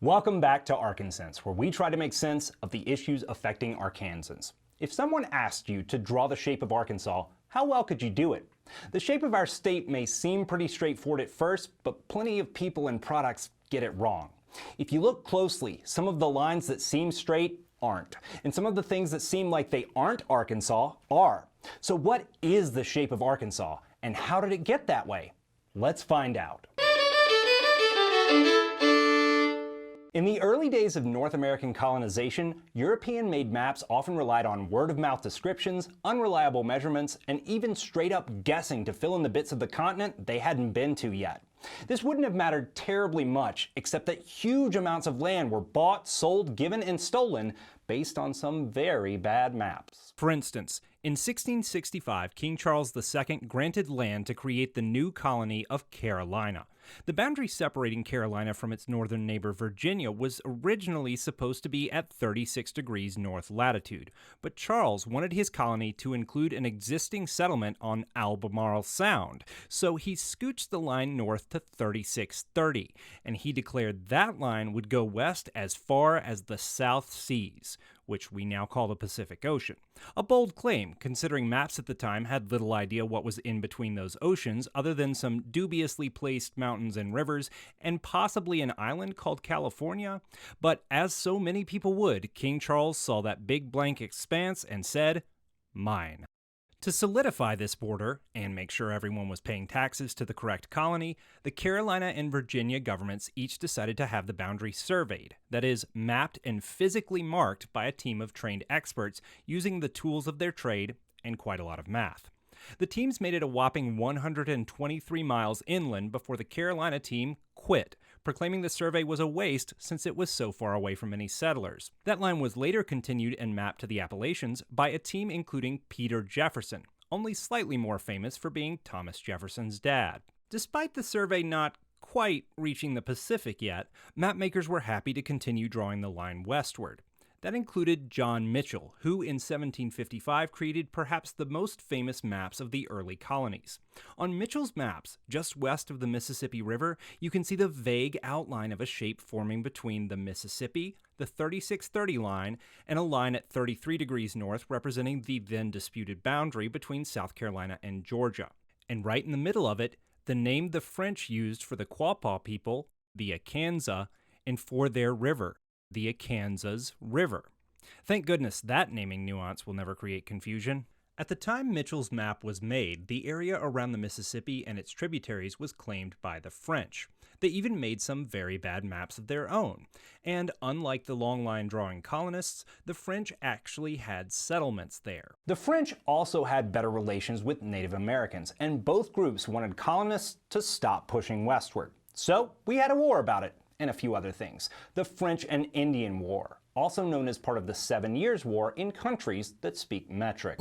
Welcome back to Arkansas, where we try to make sense of the issues affecting Arkansans. If someone asked you to draw the shape of Arkansas, how well could you do it? The shape of our state may seem pretty straightforward at first, but plenty of people and products get it wrong. If you look closely, some of the lines that seem straight aren't, and some of the things that seem like they aren't Arkansas are. So what is the shape of Arkansas, and how did it get that way? Let's find out. In the early days of North American colonization, European-made maps often relied on word-of-mouth descriptions, unreliable measurements, and even straight-up guessing to fill in the bits of the continent they hadn't been to yet. This wouldn't have mattered terribly much, except that huge amounts of land were bought, sold, given, and stolen based on some very bad maps. For instance, in 1665, King Charles II granted land to create the new colony of Carolina. The boundary separating Carolina from its northern neighbor Virginia was originally supposed to be at 36 degrees north latitude, but Charles wanted his colony to include an existing settlement on Albemarle Sound, so he scooched the line north to 3630, and he declared that line would go west as far as the South Seas, which we now call the Pacific Ocean. A bold claim, considering maps at the time had little idea what was in between those oceans other than some dubiously placed mountains and rivers, and possibly an island called California. But as so many people would, King Charles saw that big blank expanse and said, "Mine." To solidify this border, and make sure everyone was paying taxes to the correct colony, the Carolina and Virginia governments each decided to have the boundary surveyed, that is, mapped and physically marked by a team of trained experts using the tools of their trade and quite a lot of math. The teams made it a whopping 123 miles inland before the Carolina team quit, proclaiming the survey was a waste since it was so far away from any settlers. That line was later continued and mapped to the Appalachians by a team including Peter Jefferson, only slightly more famous for being Thomas Jefferson's dad. Despite the survey not quite reaching the Pacific yet, mapmakers were happy to continue drawing the line westward. That included John Mitchell, who in 1755 created perhaps the most famous maps of the early colonies. On Mitchell's maps, just west of the Mississippi River, you can see the vague outline of a shape forming between the Mississippi, the 3630 line, and a line at 33 degrees north representing the then disputed boundary between South Carolina and Georgia. And right in the middle of it, the name the French used for the Quapaw people, the Arkansas, and for their river, the Arkansas River. Thank goodness that naming nuance will never create confusion. At the time Mitchell's map was made, the area around the Mississippi and its tributaries was claimed by the French. They even made some very bad maps of their own. And unlike the long line drawing colonists, the French actually had settlements there. The French also had better relations with Native Americans, and both groups wanted colonists to stop pushing westward. So we had a war about it. And a few other things. The French and Indian War, also known as part of the 7 Years' War in countries that speak metric.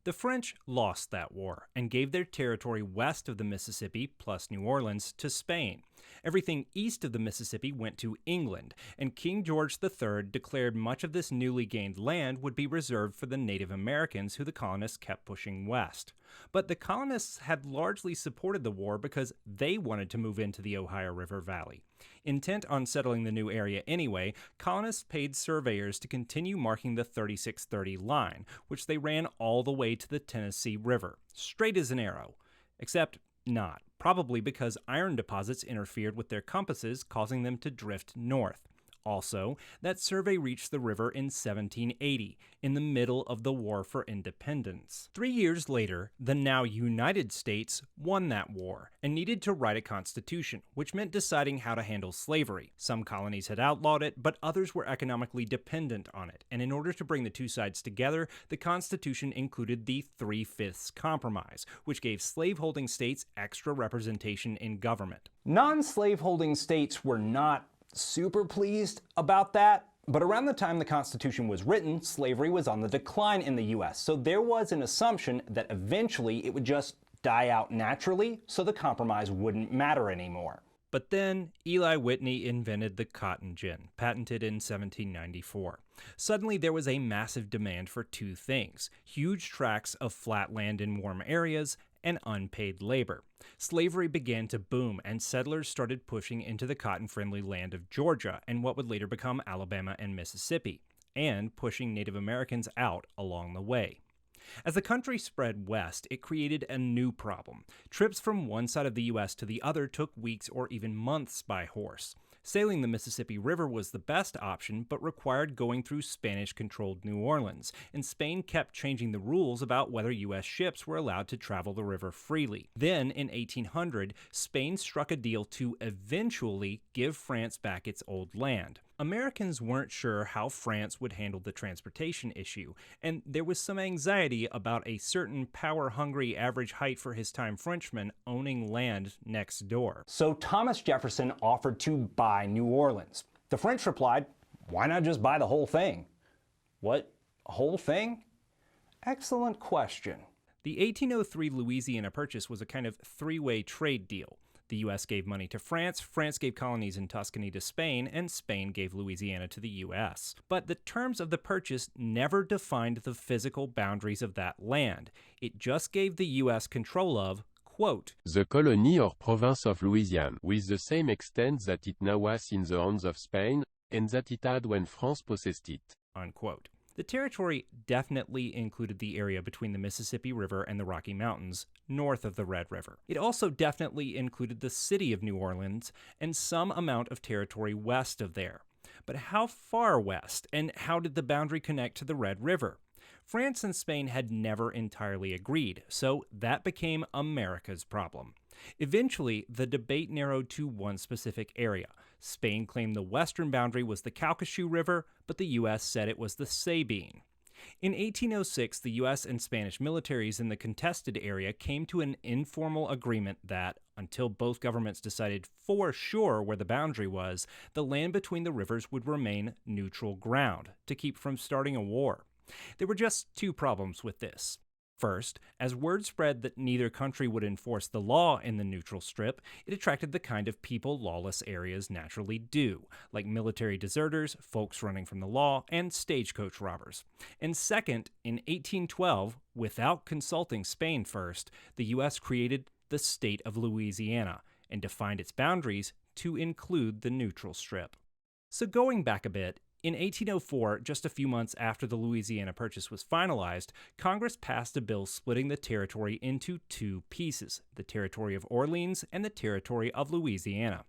The French lost that war and gave their territory west of the Mississippi, plus New Orleans, to Spain. Everything east of the Mississippi went to England, and King George III declared much of this newly gained land would be reserved for the Native Americans who the colonists kept pushing west. But the colonists had largely supported the war because they wanted to move into the Ohio River Valley. Intent on settling the new area anyway, colonists paid surveyors to continue marking the 3630 line, which they ran all the way to the Tennessee River, straight as an arrow. Except not, probably because iron deposits interfered with their compasses, causing them to drift north. Also, that survey reached the river in 1780, in the middle of the War for Independence. 3 years later, the now United States won that war and needed to write a constitution, which meant deciding how to handle slavery. Some colonies had outlawed it, but others were economically dependent on it, and in order to bring the two sides together, the Constitution included the 3/5 Compromise, which gave slaveholding states extra representation in government. Non-slaveholding states were not super pleased about that, but around the time the Constitution was written, slavery was on the decline in the US, so there was an assumption that eventually it would just die out naturally, so the compromise wouldn't matter anymore. But then, Eli Whitney invented the cotton gin, patented in 1794. Suddenly, there was a massive demand for two things: huge tracts of flat land in warm areas, and unpaid labor. Slavery began to boom, and settlers started pushing into the cotton-friendly land of Georgia and what would later become Alabama and Mississippi, and pushing Native Americans out along the way. As the country spread west, it created a new problem. Trips from one side of the U.S. to the other took weeks or even months by horse. Sailing the Mississippi River was the best option, but required going through Spanish-controlled New Orleans, and Spain kept changing the rules about whether U.S. ships were allowed to travel the river freely. Then, in 1800, Spain struck a deal to eventually give France back its old land. Americans weren't sure how France would handle the transportation issue, and there was some anxiety about a certain power-hungry average height for his time Frenchman owning land next door. So Thomas Jefferson offered to buy New Orleans. The French replied, "Why not just buy the whole thing?" What whole thing? Excellent question. The 1803 Louisiana Purchase was a kind of three-way trade deal. The U.S. gave money to France, France gave colonies in Tuscany to Spain, and Spain gave Louisiana to the U.S. But the terms of the purchase never defined the physical boundaries of that land. It just gave the U.S. control of, quote, the colony or province of Louisiana, with the same extent that it now was in the hands of Spain, and that it had when France possessed it. Unquote. The territory definitely included the area between the Mississippi River and the Rocky Mountains, north of the Red River. It also definitely included the city of New Orleans and some amount of territory west of there. But how far west, and how did the boundary connect to the Red River? France and Spain had never entirely agreed, so that became America's problem. Eventually, the debate narrowed to one specific area. Spain claimed the western boundary was the Calcasieu River, but the U.S. said it was the Sabine. In 1806, the U.S. and Spanish militaries in the contested area came to an informal agreement that, until both governments decided for sure where the boundary was, the land between the rivers would remain neutral ground to keep from starting a war. There were just two problems with this. First, as word spread that neither country would enforce the law in the neutral strip, it attracted the kind of people lawless areas naturally do, like military deserters, folks running from the law, and stagecoach robbers. And second, in 1812, without consulting Spain first, the U.S. created the state of Louisiana and defined its boundaries to include the neutral strip. So going back a bit, in 1804, just a few months after the Louisiana Purchase was finalized, Congress passed a bill splitting the territory into two pieces, the Territory of Orleans and the Territory of Louisiana.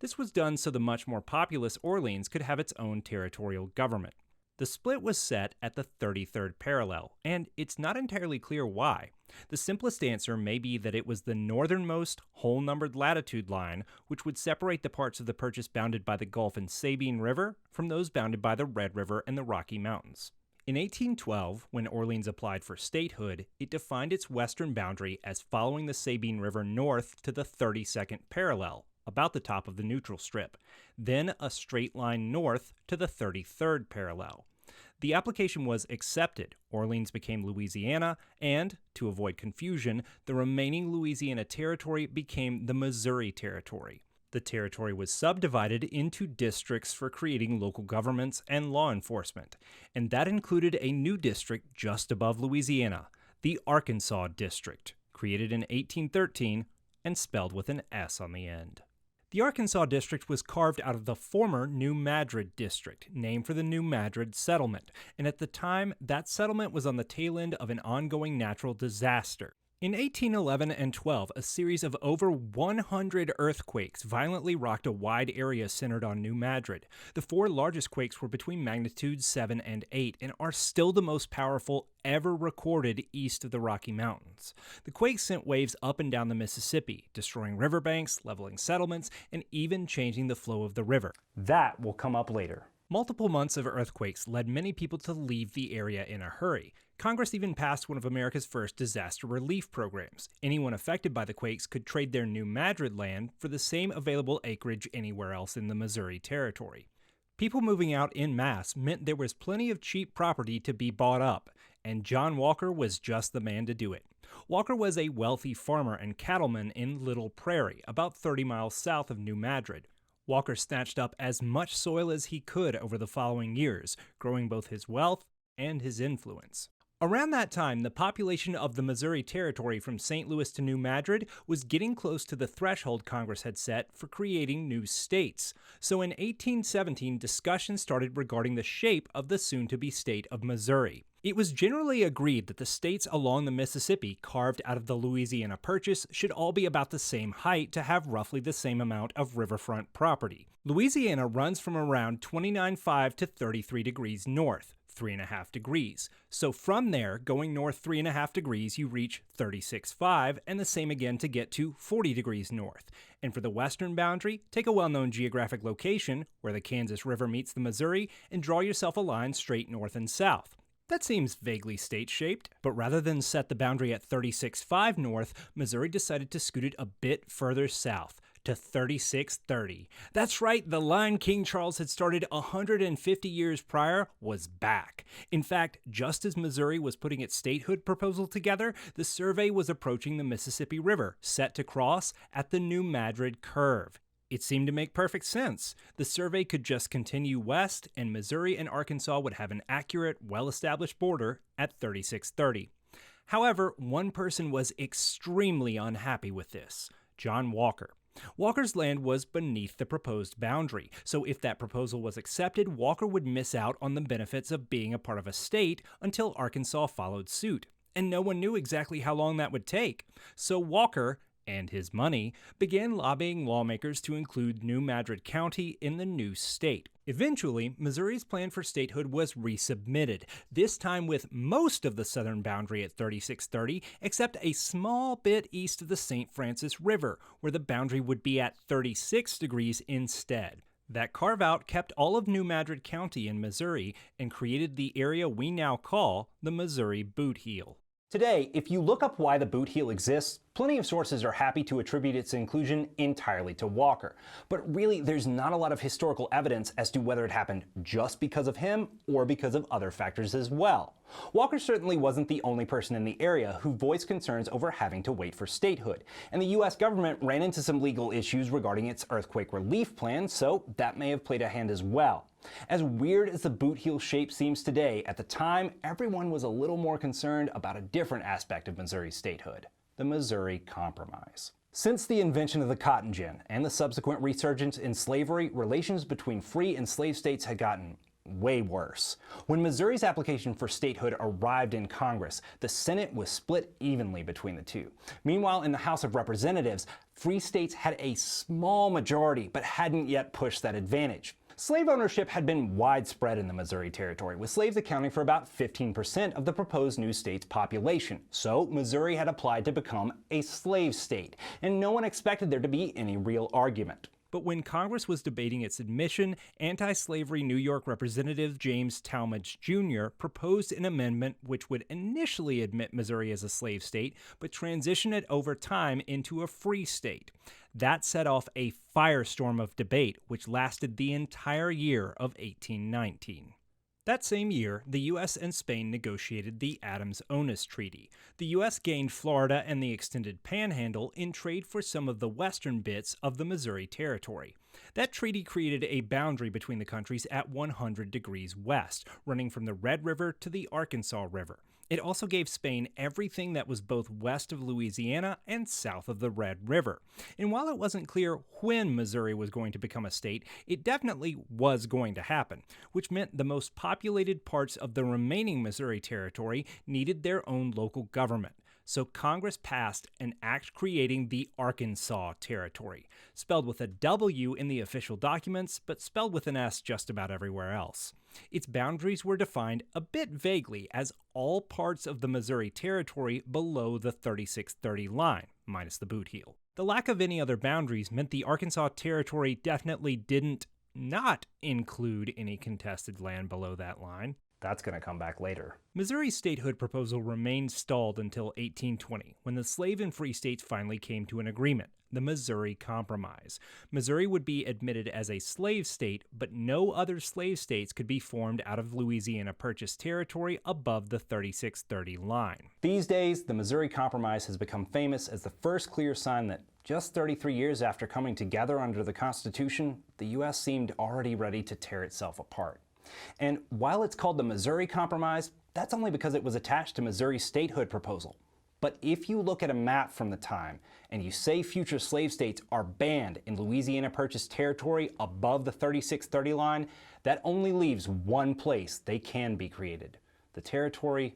This was done so the much more populous Orleans could have its own territorial government. The split was set at the 33rd parallel, and it's not entirely clear why. The simplest answer may be that it was the northernmost whole-numbered latitude line, which would separate the parts of the purchase bounded by the Gulf and Sabine River from those bounded by the Red River and the Rocky Mountains. In 1812, when Orleans applied for statehood, it defined its western boundary as following the Sabine River north to the 32nd parallel, about the top of the neutral strip, then a straight line north to the 33rd parallel. The application was accepted. Orleans became Louisiana, and, to avoid confusion, the remaining Louisiana territory became the Missouri Territory. The territory was subdivided into districts for creating local governments and law enforcement, and that included a new district just above Louisiana, the Arkansas District, created in 1813 and spelled with an S on the end. The Arkansas District was carved out of the former New Madrid District, named for the New Madrid settlement, and at the time, that settlement was on the tail end of an ongoing natural disaster. In 1811 and 12, a series of over 100 earthquakes violently rocked a wide area centered on New Madrid. The four largest quakes were between magnitudes 7 and 8 and are still the most powerful ever recorded east of the Rocky Mountains. The quakes sent waves up and down the Mississippi, destroying riverbanks, leveling settlements, and even changing the flow of the river. That will come up later. Multiple months of earthquakes led many people to leave the area in a hurry. Congress even passed one of America's first disaster relief programs. Anyone affected by the quakes could trade their New Madrid land for the same available acreage anywhere else in the Missouri Territory. People moving out en masse meant there was plenty of cheap property to be bought up, and John Walker was just the man to do it. Walker was a wealthy farmer and cattleman in Little Prairie, about 30 miles south of New Madrid. Walker snatched up as much soil as he could over the following years, growing both his wealth and his influence. Around that time, the population of the Missouri Territory from St. Louis to New Madrid was getting close to the threshold Congress had set for creating new states. So in 1817, discussions started regarding the shape of the soon-to-be state of Missouri. It was generally agreed that the states along the Mississippi carved out of the Louisiana Purchase should all be about the same height to have roughly the same amount of riverfront property. Louisiana runs from around 29.5 to 33 degrees north, 3.5 degrees. So from there, going north 3.5 degrees, you reach 36.5, and the same again to get to 40 degrees north. And for the western boundary, take a well-known geographic location, where the Kansas River meets the Missouri, and draw yourself a line straight north and south. That seems vaguely state-shaped, but rather than set the boundary at 36.5 north, Missouri decided to scoot it a bit further south, to 36.30. That's right, the line King Charles had started 150 years prior was back. In fact, just as Missouri was putting its statehood proposal together, the survey was approaching the Mississippi River, set to cross at the New Madrid curve. It seemed to make perfect sense. The survey could just continue west, and Missouri and Arkansas would have an accurate, well-established border at 36.30. However, one person was extremely unhappy with this: John Walker. Walker's land was beneath the proposed boundary, so if that proposal was accepted, Walker would miss out on the benefits of being a part of a state until Arkansas followed suit. And no one knew exactly how long that would take. So Walker, and his money, began lobbying lawmakers to include New Madrid County in the new state. Eventually, Missouri's plan for statehood was resubmitted, this time with most of the southern boundary at 36.30, except a small bit east of the St. Francis River, where the boundary would be at 36 degrees instead. That carve-out kept all of New Madrid County in Missouri and created the area we now call the Missouri Boot Heel. Today, if you look up why the boot heel exists, plenty of sources are happy to attribute its inclusion entirely to Walker. But really, there's not a lot of historical evidence as to whether it happened just because of him or because of other factors as well. Walker certainly wasn't the only person in the area who voiced concerns over having to wait for statehood, and the US government ran into some legal issues regarding its earthquake relief plan, so that may have played a hand as well. As weird as the boot heel shape seems today, at the time, everyone was a little more concerned about a different aspect of Missouri's statehood: the Missouri Compromise. Since the invention of the cotton gin and the subsequent resurgence in slavery, relations between free and slave states had gotten way worse. When Missouri's application for statehood arrived in Congress, the Senate was split evenly between the two. Meanwhile, in the House of Representatives, free states had a small majority but hadn't yet pushed that advantage. Slave ownership had been widespread in the Missouri Territory, with slaves accounting for about 15% of the proposed new state's population. So Missouri had applied to become a slave state, and no one expected there to be any real argument. But when Congress was debating its admission, anti-slavery New York Representative James Talmadge Jr. proposed an amendment which would initially admit Missouri as a slave state, but transition it over time into a free state. That set off a firestorm of debate, which lasted the entire year of 1819. That same year, the U.S. and Spain negotiated the Adams-Onis Treaty. The U.S. gained Florida and the extended Panhandle in trade for some of the western bits of the Missouri Territory. That treaty created a boundary between the countries at 100 degrees west, running from the Red River to the Arkansas River. It also gave Spain everything that was both west of Louisiana and south of the Red River. And while it wasn't clear when Missouri was going to become a state, it definitely was going to happen, which meant the most populated parts of the remaining Missouri Territory needed their own local government. So Congress passed an act creating the Arkansas Territory, spelled with a W in the official documents, but spelled with an S just about everywhere else. Its boundaries were defined a bit vaguely as all parts of the Missouri Territory below the 3630 line, minus the boot heel. The lack of any other boundaries meant the Arkansas Territory definitely didn't not include any contested land below that line. That's going to come back later. Missouri's statehood proposal remained stalled until 1820, when the slave and free states finally came to an agreement, the Missouri Compromise. Missouri would be admitted as a slave state, but no other slave states could be formed out of Louisiana Purchase territory above the 3630 line. These days, the Missouri Compromise has become famous as the first clear sign that just 33 years after coming together under the Constitution, the U.S. seemed already ready to tear itself apart. And while it's called the Missouri Compromise, that's only because it was attached to Missouri's statehood proposal. But if you look at a map from the time and you say future slave states are banned in Louisiana Purchase territory above the 3630 line, that only leaves one place they can be created: the territory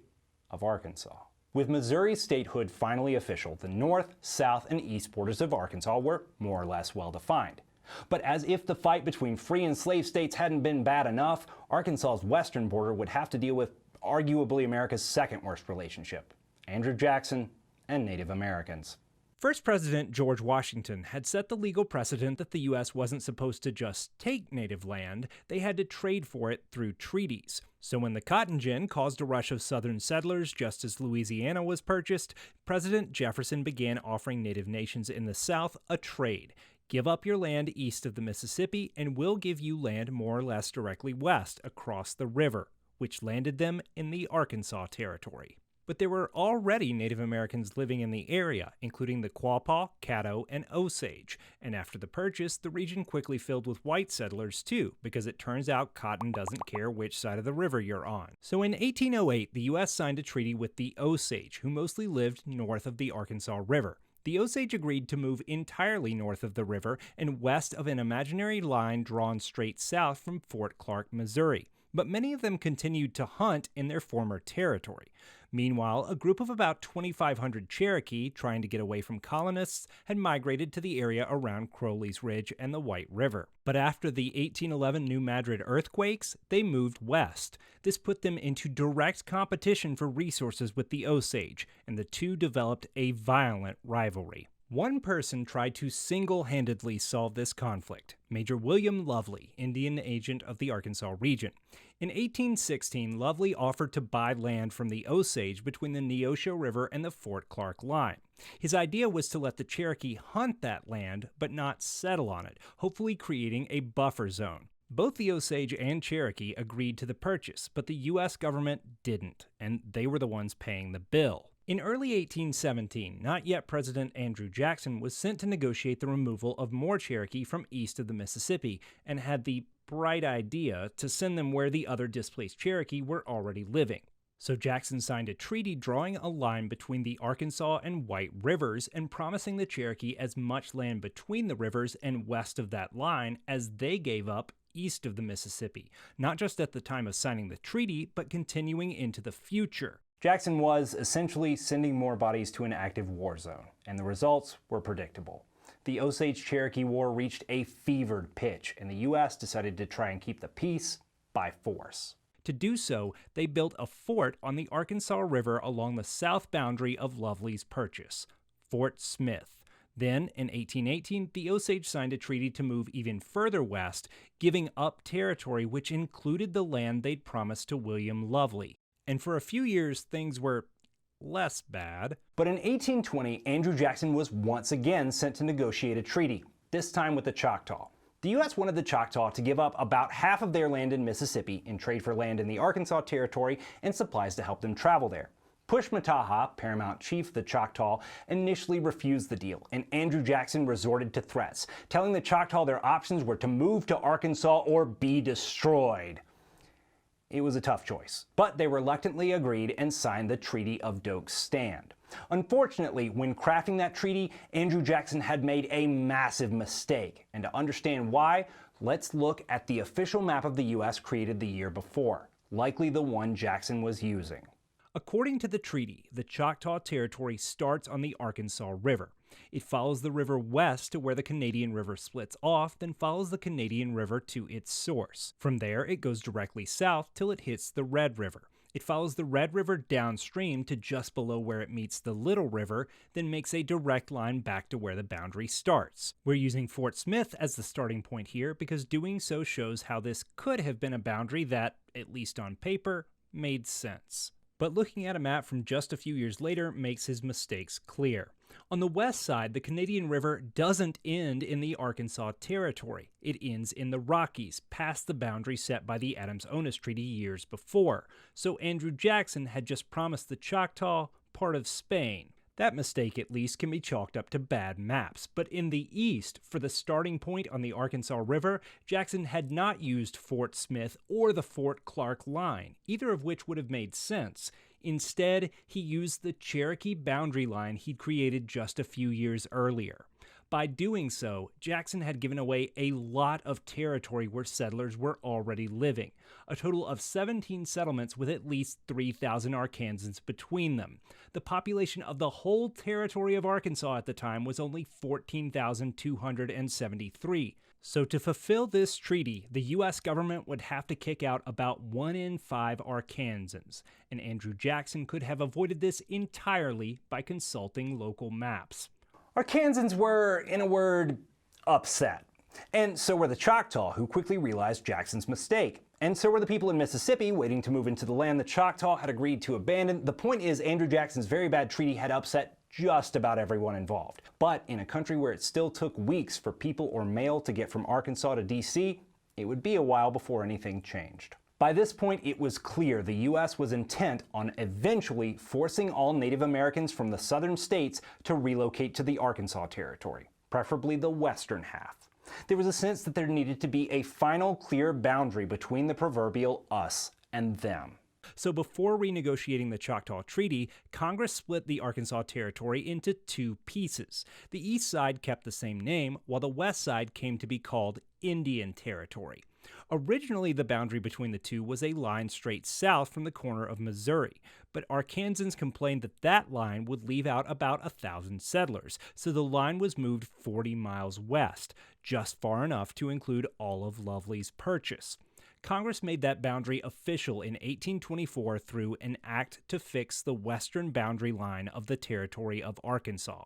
of Arkansas. With Missouri's statehood finally official, the north, south, and east borders of Arkansas were more or less well defined. But as if the fight between free and slave states hadn't been bad enough, Arkansas's western border would have to deal with arguably America's second worst relationship: Andrew Jackson and Native Americans. First President George Washington had set the legal precedent that the U.S. wasn't supposed to just take native land, they had to trade for it through treaties. So when the cotton gin caused a rush of Southern settlers just as Louisiana was purchased, President Jefferson began offering native nations in the South a trade. Give up your land east of the Mississippi, and we'll give you land more or less directly west across the river, which landed them in the Arkansas Territory. But there were already Native Americans living in the area, including the Quapaw, Caddo, and Osage, and after the purchase, the region quickly filled with white settlers too, because it turns out cotton doesn't care which side of the river you're on. So in 1808, the U.S. signed a treaty with the Osage, who mostly lived north of the Arkansas River. The Osage agreed to move entirely north of the river and west of an imaginary line drawn straight south from Fort Clark, Missouri. But many of them continued to hunt in their former territory. Meanwhile, a group of about 2,500 Cherokee, trying to get away from colonists, had migrated to the area around Crowley's Ridge and the White River. But after the 1811 New Madrid earthquakes, they moved west. This put them into direct competition for resources with the Osage, and the two developed a violent rivalry. One person tried to single-handedly solve this conflict: Major William Lovely, Indian agent of the Arkansas region. In 1816, Lovely offered to buy land from the Osage between the Neosho River and the Fort Clark line. His idea was to let the Cherokee hunt that land, but not settle on it, hopefully creating a buffer zone. Both the Osage and Cherokee agreed to the purchase, but the U.S. government didn't, and they were the ones paying the bill. In early 1817, not yet President Andrew Jackson was sent to negotiate the removal of more Cherokee from east of the Mississippi, and had the bright idea to send them where the other displaced Cherokee were already living. So Jackson signed a treaty drawing a line between the Arkansas and White Rivers and promising the Cherokee as much land between the rivers and west of that line as they gave up east of the Mississippi, not just at the time of signing the treaty, but continuing into the future. Jackson was essentially sending more bodies to an active war zone, and the results were predictable. The Osage-Cherokee War reached a fevered pitch, and the U.S. decided to try and keep the peace by force. To do so, they built a fort on the Arkansas River along the south boundary of Lovely's purchase, Fort Smith. Then, in 1818, the Osage signed a treaty to move even further west, giving up territory which included the land they'd promised to William Lovely. And for a few years, things were less bad. But in 1820, Andrew Jackson was once again sent to negotiate a treaty, this time with the Choctaw. The U.S. wanted the Choctaw to give up about half of their land in Mississippi in trade for land in the Arkansas Territory and supplies to help them travel there. Pushmataha, paramount chief of the Choctaw, initially refused the deal, and Andrew Jackson resorted to threats, telling the Choctaw their options were to move to Arkansas or be destroyed. It was a tough choice, but they reluctantly agreed and signed the Treaty of Doak's Stand. Unfortunately, when crafting that treaty, Andrew Jackson had made a massive mistake, and to understand why, let's look at the official map of the U.S. created the year before, likely the one Jackson was using. According to the treaty, the Choctaw Territory starts on the Arkansas River. It follows the river west to where the Canadian River splits off, then follows the Canadian River to its source. From there, it goes directly south till it hits the Red River. It follows the Red River downstream to just below where it meets the Little River, then makes a direct line back to where the boundary starts. We're using Fort Smith as the starting point here because doing so shows how this could have been a boundary that, at least on paper, made sense. But looking at a map from just a few years later makes his mistakes clear. On the west side, the Canadian River doesn't end in the Arkansas Territory. It ends in the Rockies, past the boundary set by the Adams-Onis Treaty years before. So Andrew Jackson had just promised the Choctaw part of Spain. That mistake, at least, can be chalked up to bad maps. But in the east, for the starting point on the Arkansas River, Jackson had not used Fort Smith or the Fort Clark line, either of which would have made sense. Instead, he used the Cherokee boundary line he'd created just a few years earlier. By doing so, Jackson had given away a lot of territory where settlers were already living, a total of 17 settlements with at least 3,000 Arkansans between them. The population of the whole territory of Arkansas at the time was only 14,273. So to fulfill this treaty, the U.S. government would have to kick out about 1 in 5 Arkansans, and Andrew Jackson could have avoided this entirely by consulting local maps. Arkansans were, in a word, upset. And so were the Choctaw, who quickly realized Jackson's mistake. And so were the people in Mississippi waiting to move into the land the Choctaw had agreed to abandon. The point is, Andrew Jackson's very bad treaty had upset just about everyone involved. But in a country where it still took weeks for people or mail to get from Arkansas to D.C., it would be a while before anything changed. By this point, it was clear the U.S. was intent on eventually forcing all Native Americans from the southern states to relocate to the Arkansas Territory, preferably the western half. There was a sense that there needed to be a final clear boundary between the proverbial us and them. So before renegotiating the Choctaw Treaty, Congress split the Arkansas Territory into 2 pieces. The east side kept the same name, while the west side came to be called Indian Territory. Originally, the boundary between the two was a line straight south from the corner of Missouri, but Arkansans complained that that line would leave out about 1,000 settlers, so the line was moved 40 miles west, just far enough to include all of Lovely's Purchase. Congress made that boundary official in 1824 through an act to fix the western boundary line of the territory of Arkansas.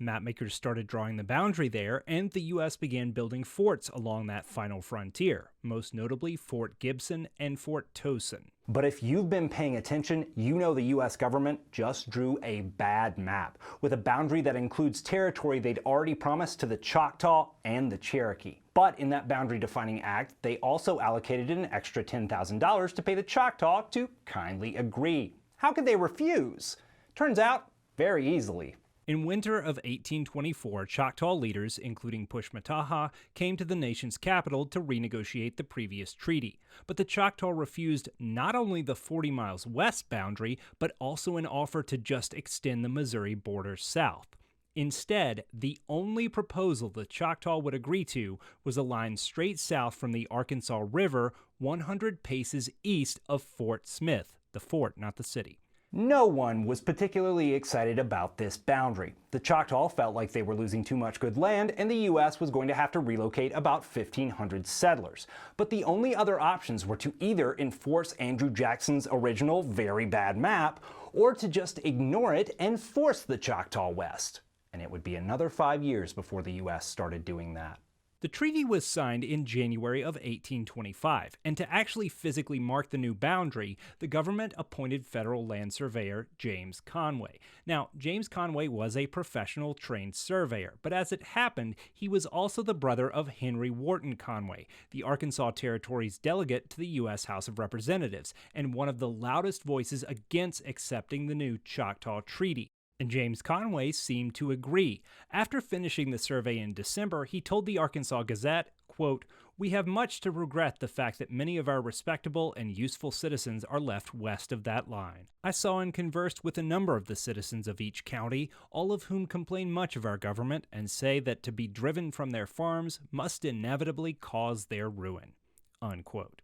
Mapmakers started drawing the boundary there, and the U.S. began building forts along that final frontier, most notably Fort Gibson and Fort Towson. But if you've been paying attention, you know the U.S. government just drew a bad map, with a boundary that includes territory they'd already promised to the Choctaw and the Cherokee. But in that boundary-defining act, they also allocated an extra $10,000 to pay the Choctaw to kindly agree. How could they refuse? Turns out, very easily. In winter of 1824, Choctaw leaders, including Pushmataha, came to the nation's capital to renegotiate the previous treaty. But the Choctaw refused not only the 40 miles west boundary, but also an offer to just extend the Missouri border south. Instead, the only proposal the Choctaw would agree to was a line straight south from the Arkansas River, 100 paces east of Fort Smith, the fort, not the city. No one was particularly excited about this boundary. The Choctaw felt like they were losing too much good land, and the U.S. was going to have to relocate about 1,500 settlers. But the only other options were to either enforce Andrew Jackson's original very bad map, or to just ignore it and force the Choctaw west. And it would be another 5 years before the U.S. started doing that. The treaty was signed in January of 1825, and to actually physically mark the new boundary, the government appointed federal land surveyor James Conway. Now, James Conway was a professional trained surveyor, but as it happened, he was also the brother of Henry Wharton Conway, the Arkansas Territory's delegate to the U.S. House of Representatives, and one of the loudest voices against accepting the new Choctaw Treaty. And James Conway seemed to agree. After finishing the survey in December, he told the Arkansas Gazette, quote, "We have much to regret the fact that many of our respectable and useful citizens are left west of that line. I saw and conversed with a number of the citizens of each county, all of whom complain much of our government and say that to be driven from their farms must inevitably cause their ruin." Unquote.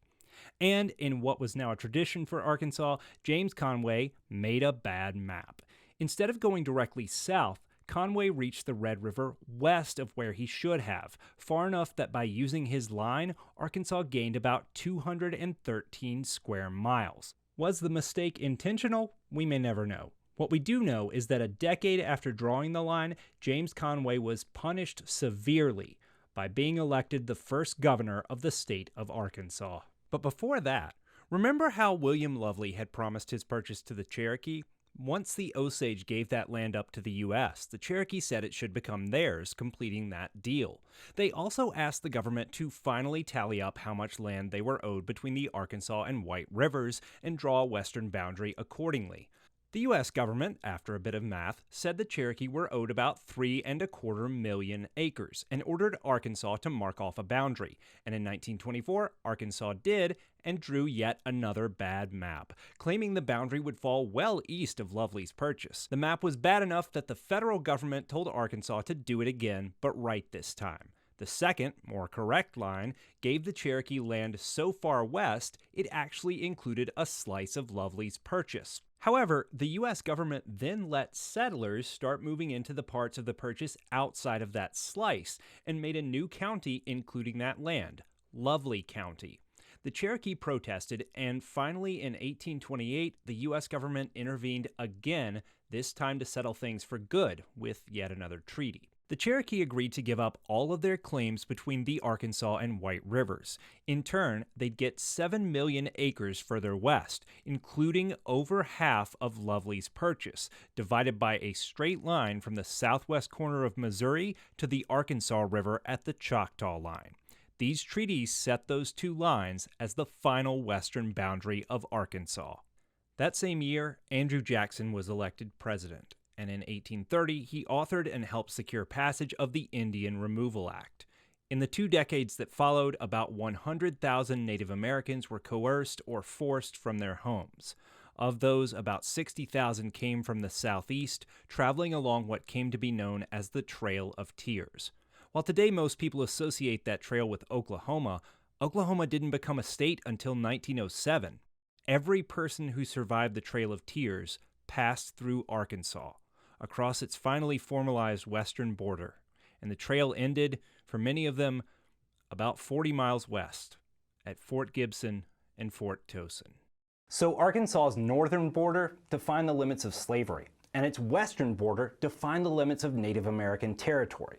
And in what was now a tradition for Arkansas, James Conway made a bad map. Instead of going directly south, Conway reached the Red River west of where he should have, far enough that by using his line, Arkansas gained about 213 square miles. Was the mistake intentional? We may never know. What we do know is that a decade after drawing the line, James Conway was punished severely by being elected the first governor of the state of Arkansas. But before that, remember how William Lovely had promised his purchase to the Cherokee? Once the Osage gave that land up to the U.S., the Cherokee said it should become theirs, completing that deal. They also asked the government to finally tally up how much land they were owed between the Arkansas and White Rivers and draw a western boundary accordingly. The U.S. government, after a bit of math, said the Cherokee were owed about 3.25 million acres and ordered Arkansas to mark off a boundary. And in 1924, Arkansas did and drew yet another bad map, claiming the boundary would fall well east of Lovely's Purchase. The map was bad enough that the federal government told Arkansas to do it again, but right this time. The second, more correct line gave the Cherokee land so far west it actually included a slice of Lovely's Purchase. However, the U.S. government then let settlers start moving into the parts of the Purchase outside of that slice and made a new county including that land, Lovely County. The Cherokee protested, and finally in 1828, the U.S. government intervened again, this time to settle things for good with yet another treaty. The Cherokee agreed to give up all of their claims between the Arkansas and White Rivers. In turn, they'd get 7 million acres further west, including over half of Lovely's Purchase, divided by a straight line from the southwest corner of Missouri to the Arkansas River at the Choctaw Line. These treaties set those two lines as the final western boundary of Arkansas. That same year, Andrew Jackson was elected president, and in 1830 he authored and helped secure passage of the Indian Removal Act. In the 2 decades that followed, about 100,000 Native Americans were coerced or forced from their homes. Of those, about 60,000 came from the southeast, traveling along what came to be known as the Trail of Tears. While today most people associate that trail with Oklahoma, Oklahoma didn't become a state until 1907. Every person who survived the Trail of Tears passed through Arkansas, across its finally formalized western border, and the trail ended, for many of them, about 40 miles west, at Fort Gibson and Fort Towson. So Arkansas's northern border defined the limits of slavery, and its western border defined the limits of Native American territory.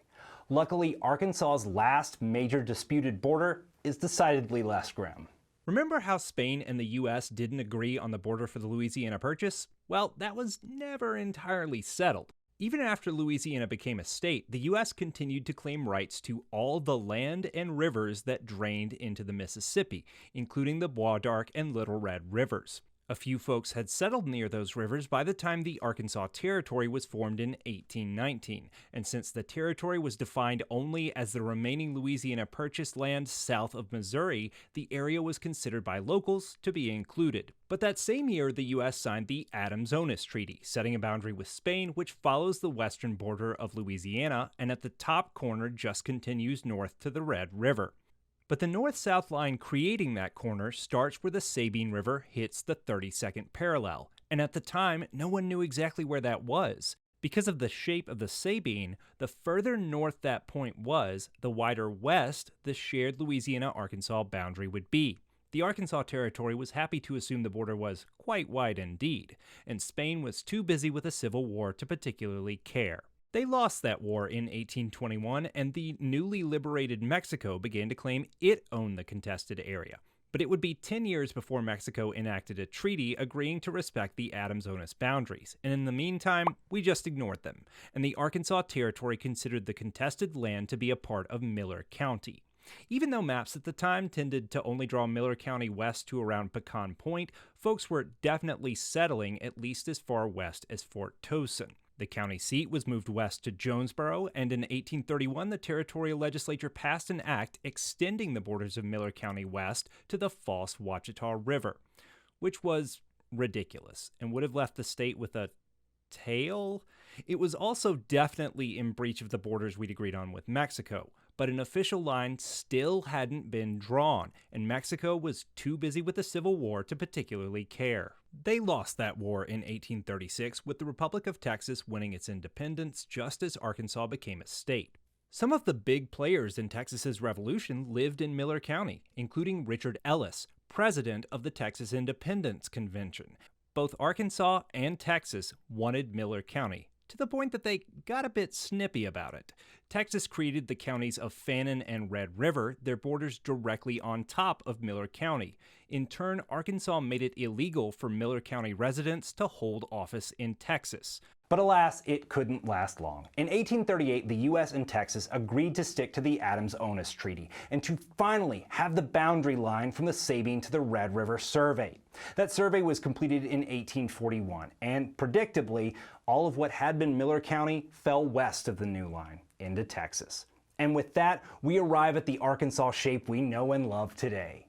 Luckily, Arkansas's last major disputed border is decidedly less grim. Remember how Spain and the U.S. didn't agree on the border for the Louisiana Purchase? Well, that was never entirely settled. Even after Louisiana became a state, the U.S. continued to claim rights to all the land and rivers that drained into the Mississippi, including the Bois d'Arc and Little Red Rivers. A few folks had settled near those rivers by the time the Arkansas Territory was formed in 1819, and since the territory was defined only as the remaining Louisiana Purchase land south of Missouri, the area was considered by locals to be included. But that same year, the U.S. signed the Adams-Onis Treaty, setting a boundary with Spain which follows the western border of Louisiana and at the top corner just continues north to the Red River. But the north-south line creating that corner starts where the Sabine River hits the 32nd parallel, and at the time, no one knew exactly where that was. Because of the shape of the Sabine, the further north that point was, the wider west the shared Louisiana-Arkansas boundary would be. The Arkansas Territory was happy to assume the border was quite wide indeed, and Spain was too busy with a civil war to particularly care. They lost that war in 1821, and the newly liberated Mexico began to claim it owned the contested area. But it would be 10 years before Mexico enacted a treaty agreeing to respect the Adams-Onis boundaries, and in the meantime, we just ignored them, and the Arkansas Territory considered the contested land to be a part of Miller County. Even though maps at the time tended to only draw Miller County west to around Pecan Point, folks were definitely settling at least as far west as Fort Towson. The county seat was moved west to Jonesboro, and in 1831 the territorial legislature passed an act extending the borders of Miller County west to the False Wachita River, which was ridiculous and would have left the state with a tail. It was also definitely in breach of the borders we'd agreed on with Mexico, but an official line still hadn't been drawn, and Mexico was too busy with the Civil War to particularly care. They lost that war in 1836, with the Republic of Texas winning its independence just as Arkansas became a state. Some of the big players in Texas's revolution lived in Miller County, including Richard Ellis, president of the Texas Independence Convention. Both Arkansas and Texas wanted Miller County, to the point that they got a bit snippy about it. Texas created the counties of Fannin and Red River, their borders directly on top of Miller County. In turn, Arkansas made it illegal for Miller County residents to hold office in Texas. But alas, it couldn't last long. In 1838, the U.S. and Texas agreed to stick to the Adams-Onis Treaty and to finally have the boundary line from the Sabine to the Red River surveyed. That survey was completed in 1841, and predictably, all of what had been Miller County fell west of the new line into Texas. And with that, we arrive at the Arkansas shape we know and love today.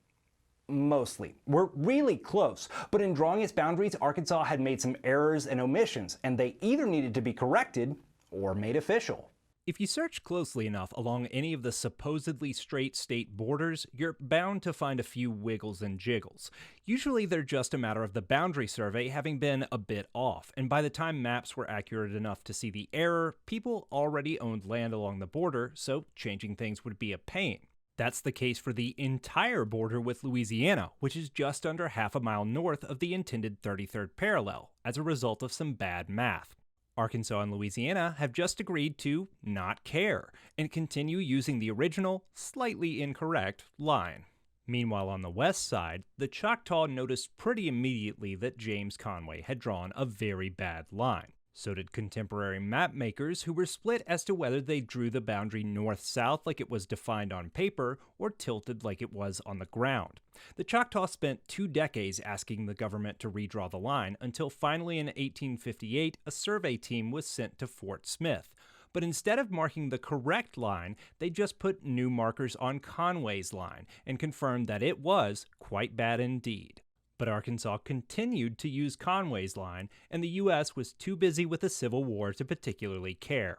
Mostly. We're really close, but in drawing its boundaries, Arkansas had made some errors and omissions, and they either needed to be corrected or made official. If you search closely enough along any of the supposedly straight state borders, you're bound to find a few wiggles and jiggles. Usually they're just a matter of the boundary survey having been a bit off, and by the time maps were accurate enough to see the error, people already owned land along the border, so changing things would be a pain. That's the case for the entire border with Louisiana, which is just under half a mile north of the intended 33rd parallel, as a result of some bad math. Arkansas and Louisiana have just agreed to not care, and continue using the original, slightly incorrect, line. Meanwhile, on the west side, the Choctaw noticed pretty immediately that James Conway had drawn a very bad line. So did contemporary map makers, who were split as to whether they drew the boundary north-south like it was defined on paper or tilted like it was on the ground. The Choctaw spent 2 decades asking the government to redraw the line until finally in 1858 a survey team was sent to Fort Smith. But instead of marking the correct line, they just put new markers on Conway's line and confirmed that it was quite bad indeed. But Arkansas continued to use Conway's line, and the U.S. was too busy with the Civil War to particularly care.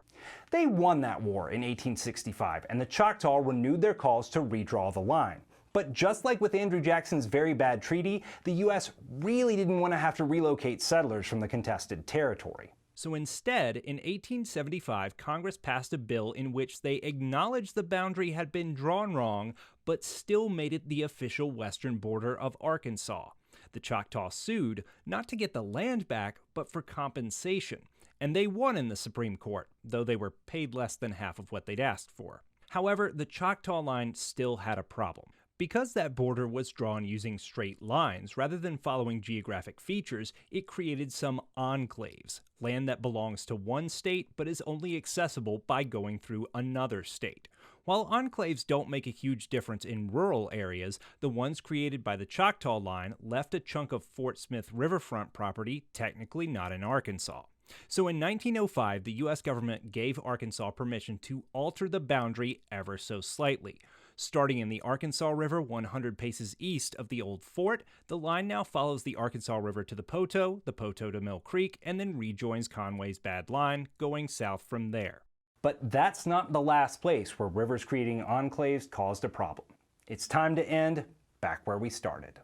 They won that war in 1865, and the Choctaw renewed their calls to redraw the line. But just like with Andrew Jackson's very bad treaty, the U.S. really didn't want to have to relocate settlers from the contested territory. So instead, in 1875, Congress passed a bill in which they acknowledged the boundary had been drawn wrong, but still made it the official western border of Arkansas. The Choctaw sued, not to get the land back, but for compensation. And they won in the Supreme Court, though they were paid less than half of what they'd asked for. However, the Choctaw line still had a problem. Because that border was drawn using straight lines rather than following geographic features, it created some enclaves, land that belongs to one state but is only accessible by going through another state. While enclaves don't make a huge difference in rural areas, the ones created by the Choctaw line left a chunk of Fort Smith riverfront property technically not in Arkansas. So in 1905, the U.S. government gave Arkansas permission to alter the boundary ever so slightly. Starting in the Arkansas River 100 paces east of the old fort, the line now follows the Arkansas River to the Poteau to Mill Creek, and then rejoins Conway's bad line, going south from there. But that's not the last place where rivers creating enclaves caused a problem. It's time to end back where we started.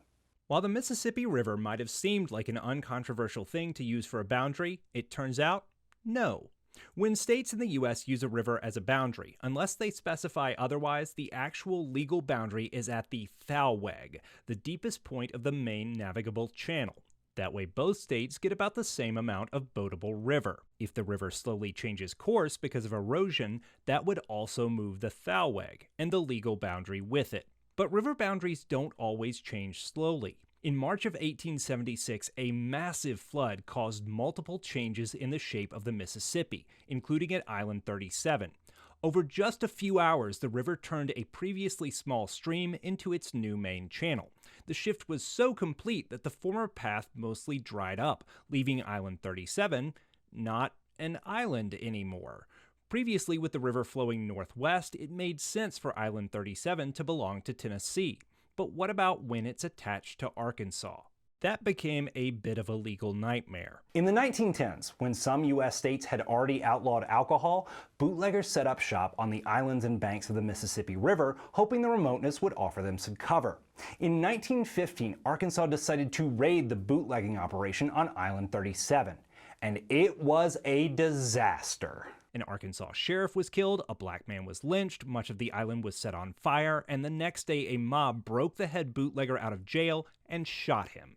While the Mississippi River might have seemed like an uncontroversial thing to use for a boundary, it turns out, no. When states in the U.S. use a river as a boundary, unless they specify otherwise, the actual legal boundary is at the Thalweg, the deepest point of the main navigable channel. That way both states get about the same amount of boatable river. If the river slowly changes course because of erosion, that would also move the Thalweg, and the legal boundary with it. But river boundaries don't always change slowly. In March of 1876, a massive flood caused multiple changes in the shape of the Mississippi, including at Island 37. Over just a few hours, the river turned a previously small stream into its new main channel. The shift was so complete that the former path mostly dried up, leaving Island 37 not an island anymore. Previously, with the river flowing northwest, it made sense for Island 37 to belong to Tennessee. But what about when it's attached to Arkansas? That became a bit of a legal nightmare. In the 1910s, when some U.S. states had already outlawed alcohol, bootleggers set up shop on the islands and banks of the Mississippi River, hoping the remoteness would offer them some cover. In 1915, Arkansas decided to raid the bootlegging operation on Island 37, and it was a disaster. An Arkansas sheriff was killed, a black man was lynched, much of the island was set on fire, and the next day a mob broke the head bootlegger out of jail and shot him.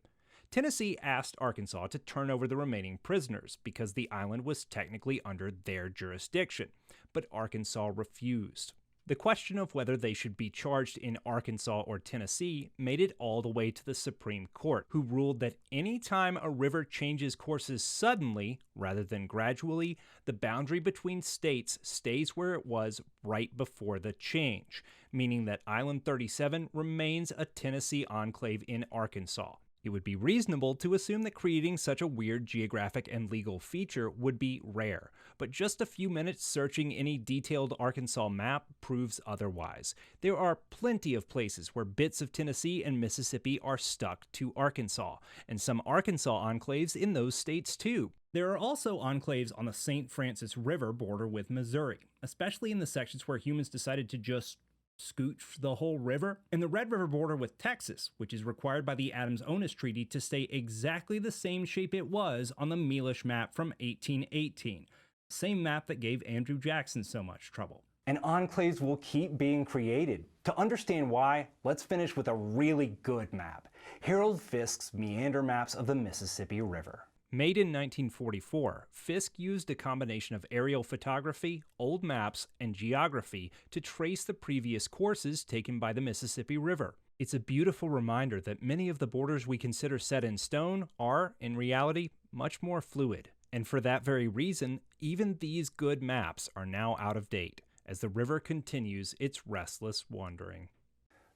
Tennessee asked Arkansas to turn over the remaining prisoners because the island was technically under their jurisdiction. but Arkansas refused. The question of whether they should be charged in Arkansas or Tennessee made it all the way to the Supreme Court, who ruled that any time a river changes courses suddenly, rather than gradually, the boundary between states stays where it was right before the change, meaning that Island 37 remains a Tennessee enclave in Arkansas. It would be reasonable to assume that creating such a weird geographic and legal feature would be rare, but just a few minutes searching any detailed Arkansas map proves otherwise. There are plenty of places where bits of Tennessee and Mississippi are stuck to Arkansas, and some Arkansas enclaves in those states too. There are also enclaves on the St. Francis River border with Missouri, especially in the sections where humans decided to just scooch the whole river, and the Red River border with Texas, which is required by the Adams-Onis Treaty to stay exactly the same shape it was on the Mealish map from 1818, same map that gave Andrew Jackson so much trouble. And enclaves will keep being created. To understand why, let's finish with a really good map, Harold Fisk's Meander Maps of the Mississippi River. Made in 1944, Fisk used a combination of aerial photography, old maps, and geography to trace the previous courses taken by the Mississippi River. It's a beautiful reminder that many of the borders we consider set in stone are, in reality, much more fluid. And for that very reason, even these good maps are now out of date, as the river continues its restless wandering.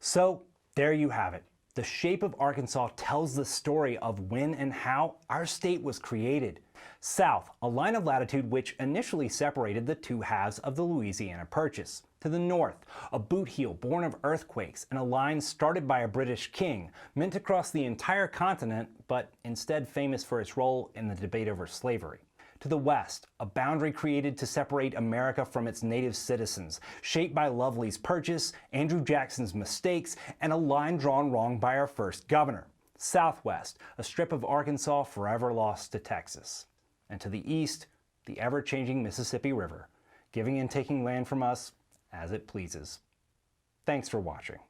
So, there you have it. The shape of Arkansas tells the story of when and how our state was created. South, a line of latitude which initially separated the two halves of the Louisiana Purchase. To the north, a boot heel born of earthquakes and a line started by a British king, meant to cross the entire continent, but instead famous for its role in the debate over slavery. To the west, a boundary created to separate America from its native citizens, shaped by Lovely's purchase, Andrew Jackson's mistakes, and a line drawn wrong by our first governor. Southwest, a strip of Arkansas forever lost to Texas. And to the east, the ever-changing Mississippi River, giving and taking land from us as it pleases. Thanks for watching.